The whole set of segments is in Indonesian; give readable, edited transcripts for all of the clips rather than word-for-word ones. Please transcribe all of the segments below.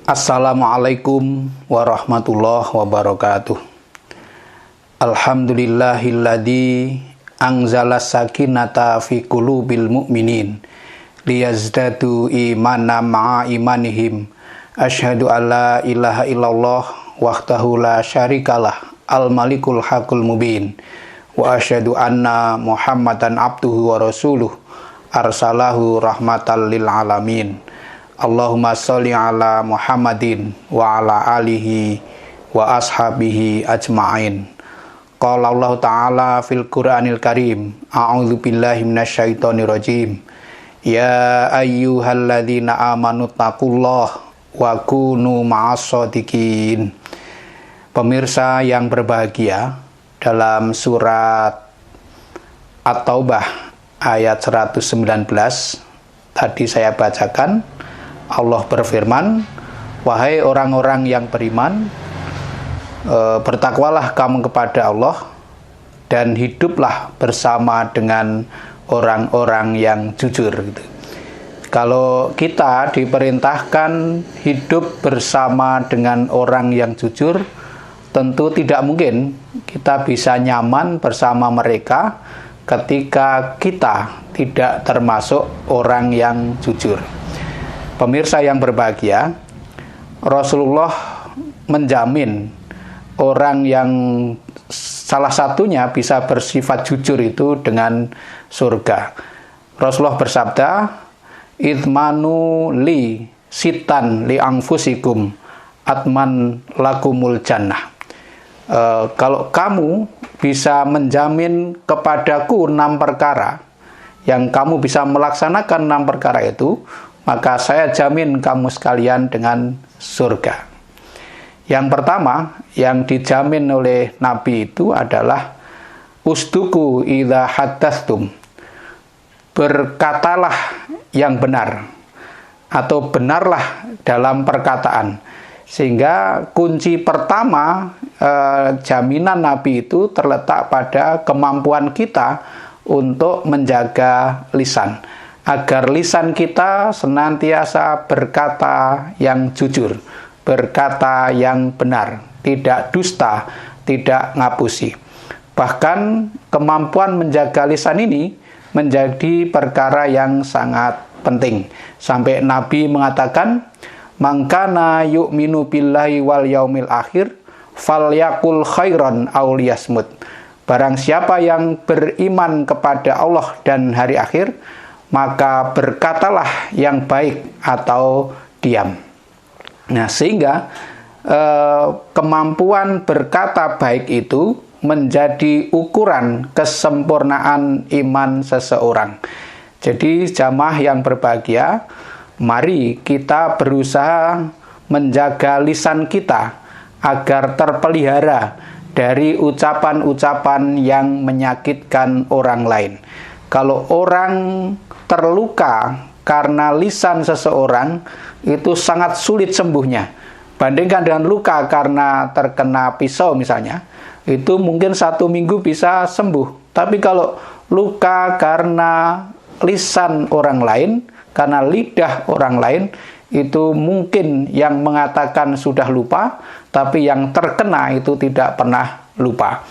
Assalamualaikum warahmatullahi wabarakatuh. Alhamdulillahilladzi anzala sakinata fi qulubil mu'minin liyazdadu imanan ma'a imanihim. Asyhadu an la ilaha illallah wahdahu la syarikalah al-malikul haqqul mubin. Wa asyhadu anna Muhammadan abduhu wa rasuluh arsalahu rahmatan lil alamin. Allahumma sholli ala Muhammadin wa ala alihi wa ashabihi ajma'in. Qala Allah Ta'ala fil Qur'anil Karim, a'udzu billahi minasyaitonir rajim. Ya ayyuhalladzina amanu taqullaha wa kunu ma'as-shadiqin. Pemirsa yang berbahagia, dalam surat At-Taubah ayat 119 tadi saya bacakan, Allah berfirman, wahai orang-orang yang beriman, bertakwalah kamu kepada Allah dan hiduplah bersama dengan orang-orang yang jujur. Kalau kita diperintahkan hidup bersama dengan orang yang jujur, tentu tidak mungkin kita bisa nyaman bersama mereka ketika kita tidak termasuk orang yang jujur. Pemirsa yang berbahagia, Rasulullah menjamin orang yang salah satunya bisa bersifat jujur itu dengan surga. Rasulullah bersabda, idmanu li sitan li anfusikum atman lakumul jannah. Kalau kamu bisa menjamin kepadaku 6 perkara, yang kamu bisa melaksanakan 6 perkara itu, maka saya jamin kamu sekalian dengan surga. Yang pertama yang dijamin oleh Nabi itu adalah usduku idza haddatstum. Berkatalah yang benar atau benarlah dalam perkataan. Sehingga kunci pertama jaminan Nabi itu terletak pada kemampuan kita untuk menjaga lisan, agar lisan kita senantiasa berkata yang jujur, berkata yang benar, tidak dusta, tidak ngapusi. Bahkan kemampuan menjaga lisan ini menjadi perkara yang sangat penting. Sampai Nabi mengatakan, "Mangkana yu'minu billahi wal yaumil akhir, falyakul khairan aw liyasmut." Barang siapa yang beriman kepada Allah dan hari akhir, maka berkatalah yang baik atau diam. Nah, sehingga kemampuan berkata baik itu menjadi ukuran kesempurnaan iman seseorang. Jadi jamaah yang berbahagia, mari kita berusaha menjaga lisan kita agar terpelihara dari ucapan-ucapan yang menyakitkan orang lain. Kalau orang terluka karena lisan seseorang, itu sangat sulit sembuhnya. Bandingkan dengan luka karena terkena pisau misalnya, itu mungkin 1 minggu bisa sembuh. Tapi kalau luka karena lisan orang lain, karena lidah orang lain, itu mungkin yang mengatakan sudah lupa, tapi yang terkena itu tidak pernah lupa.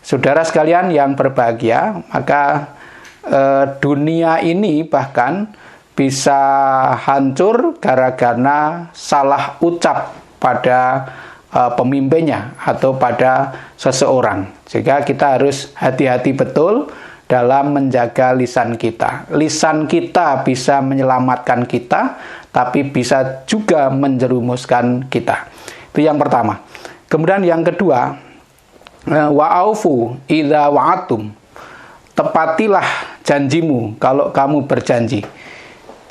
Saudara sekalian yang berbahagia, maka dunia ini bahkan bisa hancur gara-gara salah ucap pada pemimpinnya atau pada seseorang. Sehingga kita harus hati-hati betul dalam menjaga lisan kita. Lisan kita bisa menyelamatkan kita, tapi bisa juga menjerumuskan kita. Itu yang pertama. Kemudian yang kedua, wa'aufu idza wa'atum. Tepatilah janjimu kalau kamu berjanji.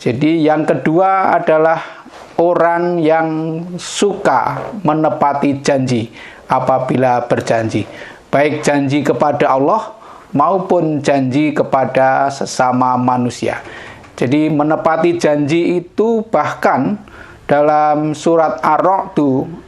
Jadi yang kedua adalah orang yang suka menepati janji apabila berjanji. Baik janji kepada Allah maupun janji kepada sesama manusia. Jadi menepati janji itu bahkan dalam surat Ar-Ra'd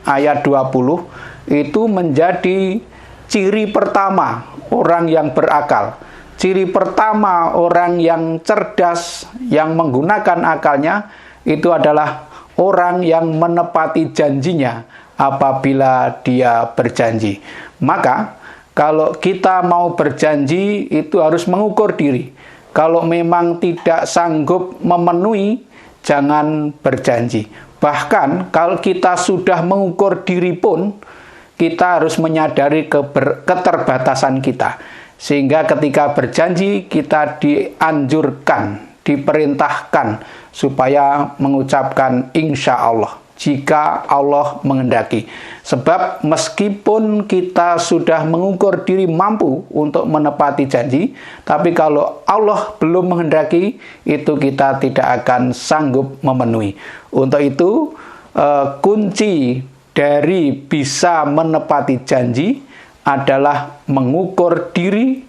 ayat 20 itu menjadi ciri pertama orang yang berakal. Ciri pertama orang yang cerdas, yang menggunakan akalnya, itu adalah orang yang menepati janjinya apabila dia berjanji. Maka kalau kita mau berjanji itu harus mengukur diri. Kalau memang tidak sanggup memenuhi, jangan berjanji. Bahkan kalau kita sudah mengukur diri pun, kita harus menyadari keterbatasan kita. Sehingga ketika berjanji, kita dianjurkan, diperintahkan supaya mengucapkan insya Allah, jika Allah menghendaki. Sebab meskipun kita sudah mengukur diri mampu untuk menepati janji, tapi kalau Allah belum menghendaki, itu kita tidak akan sanggup memenuhi. Untuk itu, kunci dari bisa menepati janji adalah mengukur diri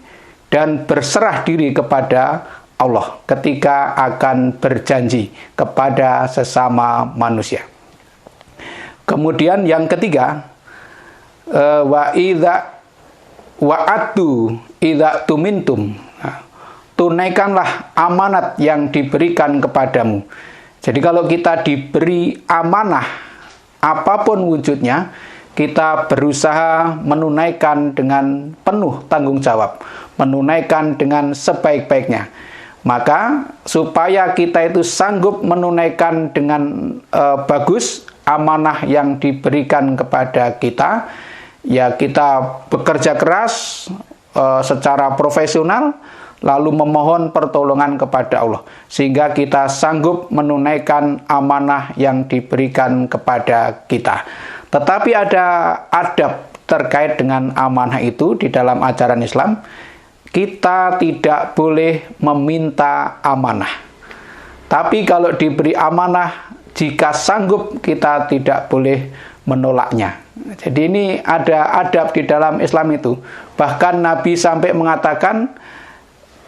dan berserah diri kepada Allah ketika akan berjanji kepada sesama manusia. Kemudian yang ketiga, idza tumintum. Tunaikanlah amanat yang diberikan kepadamu. Jadi kalau kita diberi amanah apapun wujudnya, kita berusaha menunaikan dengan penuh tanggung jawab, menunaikan dengan sebaik-baiknya. Maka supaya kita itu sanggup menunaikan dengan bagus amanah yang diberikan kepada kita, ya kita bekerja keras secara profesional, lalu memohon pertolongan kepada Allah, sehingga kita sanggup menunaikan amanah yang diberikan kepada kita. Tetapi ada adab terkait dengan amanah itu di dalam ajaran Islam. Kita tidak boleh meminta amanah. Tapi kalau diberi amanah, jika sanggup, kita tidak boleh menolaknya. Jadi ini ada adab di dalam Islam itu. Bahkan Nabi sampai mengatakan,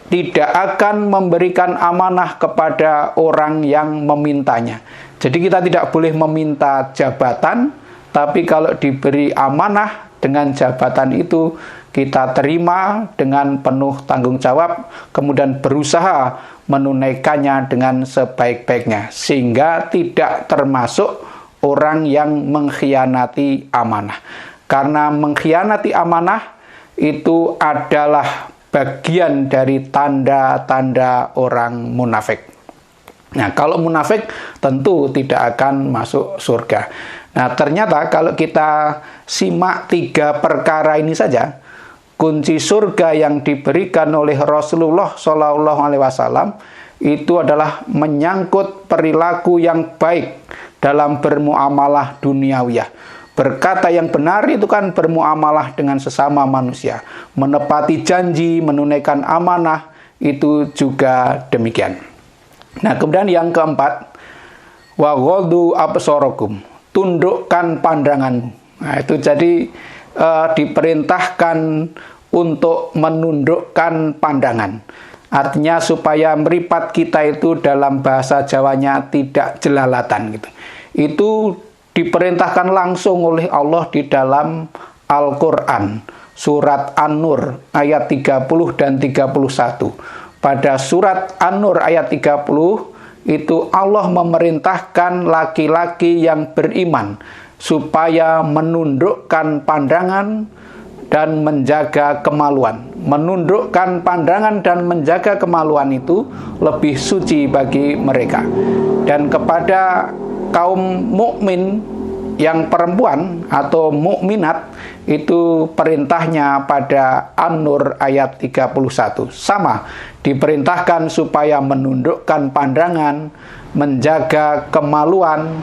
tidak akan memberikan amanah kepada orang yang memintanya. Jadi kita tidak boleh meminta jabatan, tapi kalau diberi amanah dengan jabatan itu, kita terima dengan penuh tanggung jawab, kemudian berusaha menunaikannya dengan sebaik-baiknya, sehingga tidak termasuk orang yang mengkhianati amanah. Karena mengkhianati amanah itu adalah bagian dari tanda-tanda orang munafik. Nah, kalau munafik tentu tidak akan masuk surga. Nah, ternyata kalau kita simak 3 perkara ini saja, kunci surga yang diberikan oleh Rasulullah SAW itu adalah menyangkut perilaku yang baik dalam bermuamalah duniawiyah. Berkata yang benar itu kan bermuamalah dengan sesama manusia. Menepati janji, menunaikan amanah, itu juga demikian. Nah, kemudian yang keempat, wa ghaddu absarakum, tundukkan pandanganmu. Nah, itu jadi diperintahkan untuk menundukkan pandangan. Artinya supaya meripat kita itu dalam bahasa Jawanya tidak jelalatan gitu. Itu diperintahkan langsung oleh Allah di dalam Al-Quran, surat An-Nur ayat 30 dan 31. Pada surat An-Nur ayat 30 itu Allah memerintahkan laki-laki yang beriman supaya menundukkan pandangan dan menjaga kemaluan. Menundukkan pandangan dan menjaga kemaluan itu lebih suci bagi mereka. Dan kepada kaum mukmin yang perempuan atau mukminat itu perintahnya pada An-Nur ayat 31. Sama, diperintahkan supaya menundukkan pandangan, menjaga kemaluan.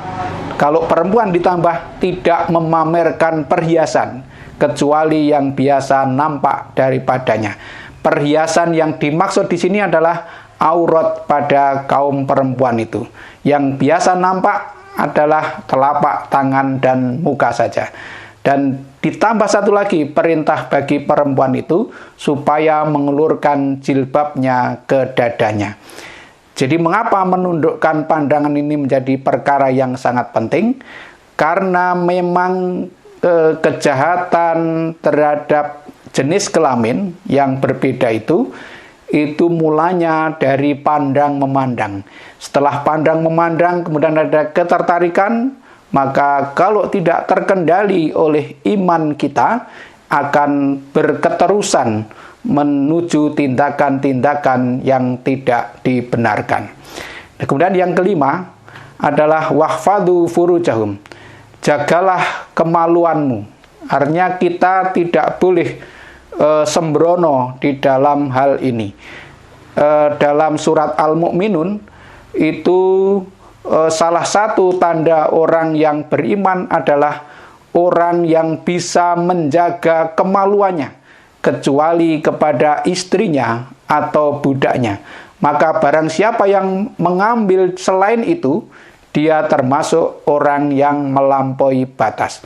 Kalau perempuan ditambah tidak memamerkan perhiasan, kecuali yang biasa nampak daripadanya. Perhiasan yang dimaksud di sini adalah aurat pada kaum perempuan itu. Yang biasa nampak adalah telapak tangan dan muka saja. Dan ditambah satu lagi perintah bagi perempuan itu supaya mengelurkan jilbabnya ke dadanya. Jadi mengapa menundukkan pandangan ini menjadi perkara yang sangat penting? Karena memang kejahatan terhadap jenis kelamin yang berbeda itu itu mulanya dari pandang memandang. Setelah pandang memandang, kemudian ada ketertarikan, maka kalau tidak terkendali oleh iman kita, akan berketerusan menuju tindakan-tindakan yang tidak dibenarkan. Nah, kemudian yang kelima adalah wahfadhu furujahum. Jagalah kemaluanmu. Artinya kita tidak boleh sembrono di dalam hal ini. Dalam surat Al-Mu'minun itu salah satu tanda orang yang beriman adalah orang yang bisa menjaga kemaluannya, kecuali kepada istrinya atau budaknya. Maka barang siapa yang mengambil selain itu, dia termasuk orang yang melampaui batas.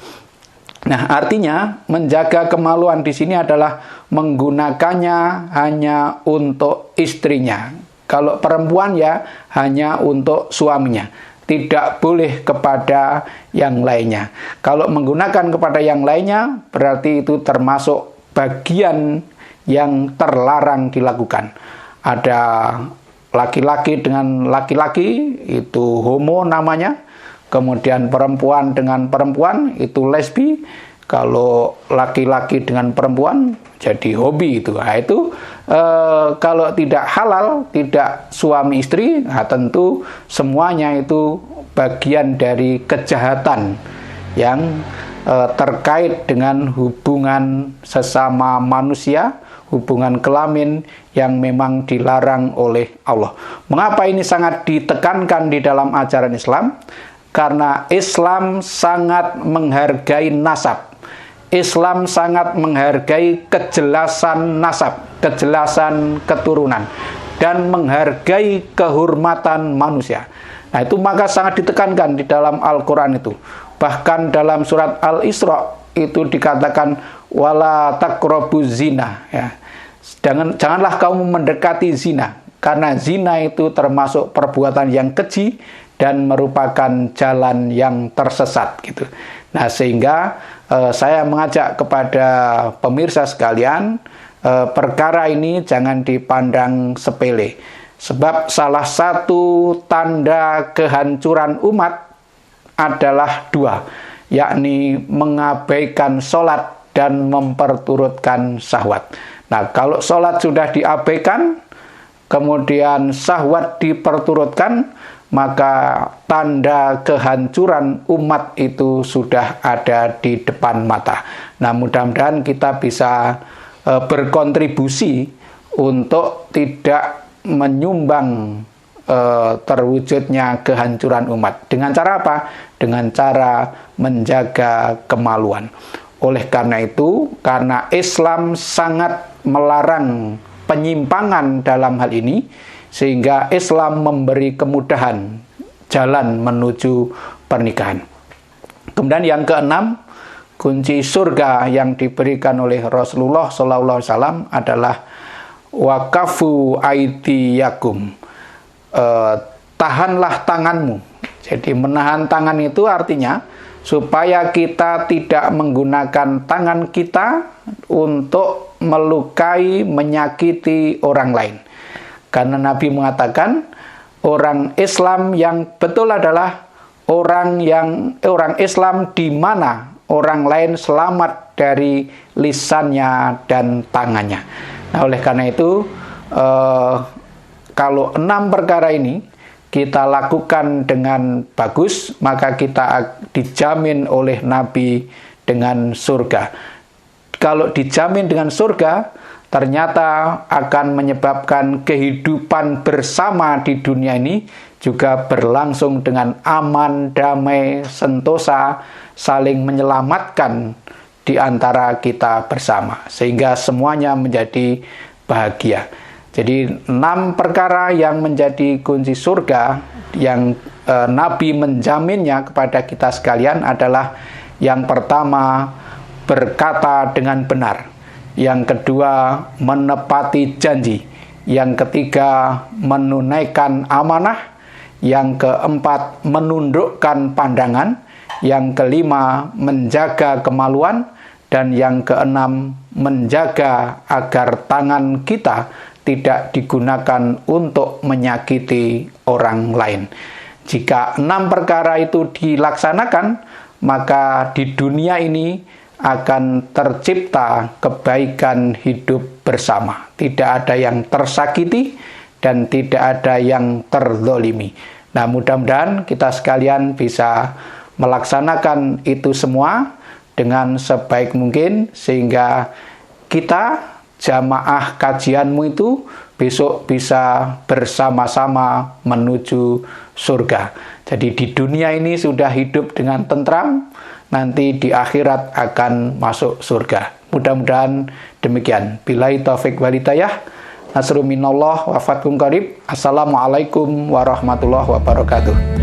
Nah, artinya menjaga kemaluan di sini adalah menggunakannya hanya untuk istrinya. Kalau perempuan ya hanya untuk suaminya. Tidak boleh kepada yang lainnya. Kalau menggunakan kepada yang lainnya, berarti itu termasuk bagian yang terlarang dilakukan. Ada laki-laki dengan laki-laki, itu homo namanya. Kemudian perempuan dengan perempuan, itu lesbi. Kalau laki-laki dengan perempuan, jadi hobi itu. Nah, itu kalau tidak halal, tidak suami istri, nah tentu semuanya itu bagian dari kejahatan yang terkait dengan hubungan sesama manusia, hubungan kelamin yang memang dilarang oleh Allah. Mengapa ini sangat ditekankan di dalam ajaran Islam? Karena Islam sangat menghargai nasab. Islam sangat menghargai kejelasan nasab, kejelasan keturunan, dan menghargai kehormatan manusia. Nah, itu maka sangat ditekankan di dalam Al-Quran itu. Bahkan dalam surat Al-Isra itu dikatakan wala taqrabuz zina, ya. Janganlah kamu mendekati zina, karena zina itu termasuk perbuatan yang keji dan merupakan jalan yang tersesat gitu. Nah, sehingga saya mengajak kepada pemirsa sekalian, perkara ini jangan dipandang sepele. Sebab salah satu tanda kehancuran umat adalah dua, yakni mengabaikan sholat dan memperturutkan syahwat. Nah, kalau sholat sudah diabaikan, kemudian syahwat diperturutkan, maka tanda kehancuran umat itu sudah ada di depan mata. Nah, mudah-mudahan kita bisa berkontribusi untuk tidak menyumbang terwujudnya kehancuran umat. Dengan cara apa? Dengan cara menjaga kemaluan. Oleh karena itu, karena Islam sangat melarang penyimpangan dalam hal ini, sehingga Islam memberi kemudahan jalan menuju pernikahan. Kemudian yang keenam, kunci surga yang diberikan oleh Rasulullah SAW adalah wakafu aidiyakum. Tahanlah tanganmu. Jadi menahan tangan itu artinya supaya kita tidak menggunakan tangan kita untuk melukai, menyakiti orang lain. Karena Nabi mengatakan orang Islam yang betul adalah orang Islam di mana orang lain selamat dari lisannya dan tangannya. Nah, oleh karena itu kalau 6 perkara ini kita lakukan dengan bagus, maka kita dijamin oleh Nabi dengan surga. Kalau dijamin dengan surga, ternyata akan menyebabkan kehidupan bersama di dunia ini juga berlangsung dengan aman, damai, sentosa, saling menyelamatkan di antara kita bersama. Sehingga semuanya menjadi bahagia. Jadi 6 perkara yang menjadi kunci surga yang Nabi menjaminnya kepada kita sekalian adalah yang pertama, berkata dengan benar. Yang kedua, menepati janji. Yang ketiga, menunaikan amanah. Yang keempat, menundukkan pandangan. Yang kelima, menjaga kemaluan. Dan yang keenam, menjaga agar tangan kita tidak digunakan untuk menyakiti orang lain. Jika 6 perkara itu dilaksanakan, maka di dunia ini akan tercipta kebaikan hidup bersama. Tidak ada yang tersakiti dan tidak ada yang terzolimi. Nah, mudah-mudahan kita sekalian bisa melaksanakan itu semua dengan sebaik mungkin, sehingga kita jamaah kajianmu itu besok bisa bersama-sama menuju surga. Jadi di dunia ini sudah hidup dengan tentram, nanti di akhirat akan masuk surga. Mudah-mudahan demikian. Billahi taufik wal hidayah. Nasrun minallah wa fatkum qarib. Assalamualaikum warahmatullahi wabarakatuh.